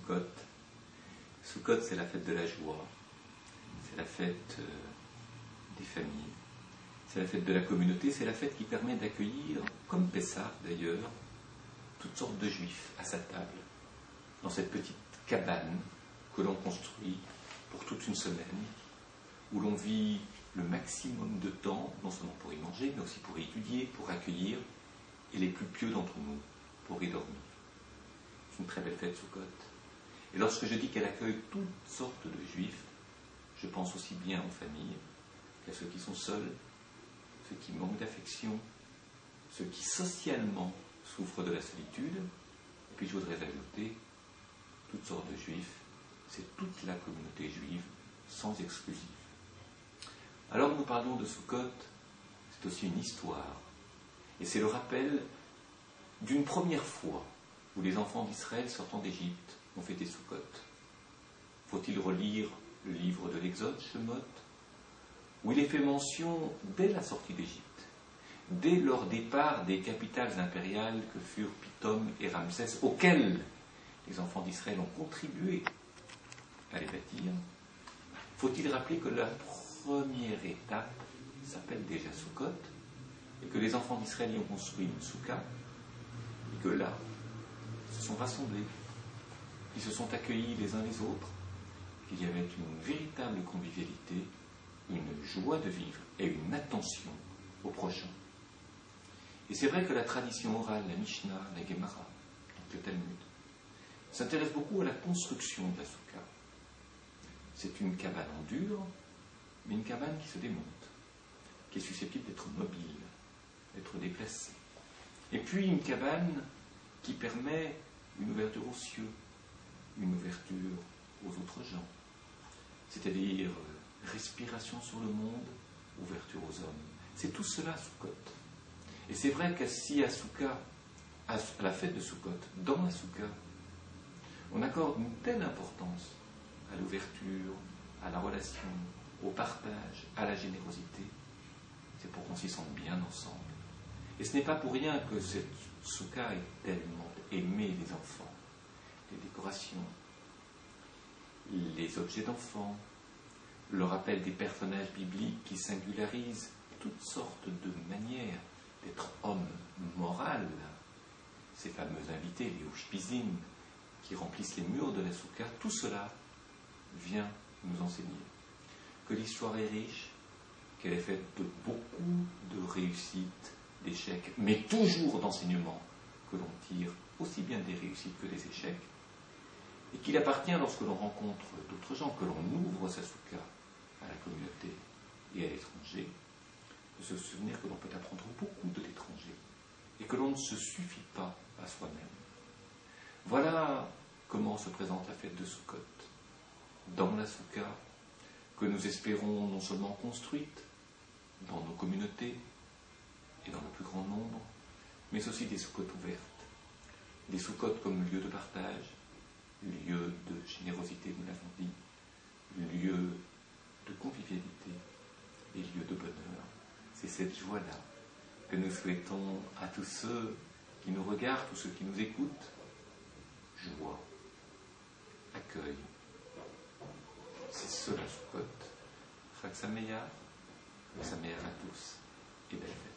Sukkot. Sukkot, c'est la fête de la joie, c'est la fête des familles, c'est la fête de la communauté, c'est la fête qui permet d'accueillir, comme Pessah d'ailleurs, toutes sortes de juifs à sa table, dans cette petite cabane que l'on construit pour toute une semaine, où l'on vit le maximum de temps, non seulement pour y manger, mais aussi pour y étudier, pour accueillir, et les plus pieux d'entre nous, pour y dormir. C'est une très belle fête, Sukkot. Et lorsque je dis qu'elle accueille toutes sortes de juifs, je pense aussi bien aux familles qu'à ceux qui sont seuls, ceux qui manquent d'affection, ceux qui socialement souffrent de la solitude. Et puis je voudrais ajouter toutes sortes de juifs, c'est toute la communauté juive, sans exclusive. Alors nous parlons de Sukkot, c'est aussi une histoire. Et c'est le rappel d'une première fois où les enfants d'Israël sortant d'Égypte ont fêté Sukkot. Faut-il relire le livre de l'Exode, Shemot, où il est fait mention dès la sortie d'Égypte, dès leur départ des capitales impériales que furent Pithom et Ramsès, auxquelles les enfants d'Israël ont contribué à les bâtir. Faut-il rappeler que la première étape s'appelle déjà Sukkot, et que les enfants d'Israël y ont construit une soukha, et que là, ils se sont rassemblés, ils se sont accueillis les uns les autres, qu'il y avait une véritable convivialité, une joie de vivre et une attention au prochain. Et c'est vrai que la tradition orale, la Mishnah, la Gemara, donc le Talmud, s'intéresse beaucoup à la construction de la soukha. C'est une cabane en dur, mais une cabane qui se démonte, qui est susceptible d'être mobile, d'être déplacée. Et puis une cabane qui permet une ouverture aux cieux, une ouverture aux autres gens, c'est-à-dire respiration sur le monde, ouverture aux hommes. C'est tout cela Sukkot. Et c'est vrai qu'assis à Soukha, à la fête de Sukkot, dans la Soukha, on accorde une telle importance à l'ouverture, à la relation, au partage, à la générosité. C'est pour qu'on s'y sente bien ensemble. Et ce n'est pas pour rien que cette Soukha est tellement aimée des enfants. Les décorations, les objets d'enfants, le rappel des personnages bibliques qui singularisent toutes sortes de manières d'être homme moral, ces fameux invités, les Ushpizim, qui remplissent les murs de la Soukha, tout cela vient nous enseigner que l'histoire est riche, qu'elle est faite de beaucoup de réussites, d'échecs, mais toujours d'enseignements que l'on tire aussi bien des réussites que des échecs, et qu'il appartient, lorsque l'on rencontre d'autres gens, que l'on ouvre sa Soukha à la communauté et à l'étranger, de se souvenir que l'on peut apprendre beaucoup de l'étranger et que l'on ne se suffit pas à soi-même. Voilà comment se présente la fête de Sukkot, dans la Soukha, que nous espérons non seulement construite dans nos communautés et dans le plus grand nombre, mais aussi des Sukkot ouvertes, des Sukkot comme lieu de partage, lieu de générosité, nous l'avons dit, lieu de convivialité et lieu de bonheur. C'est cette joie-là que nous souhaitons à tous ceux qui nous regardent, tous ceux qui nous écoutent. Joie, accueil. C'est cela, Sukkot. Chag Sameach à tous et belle fête.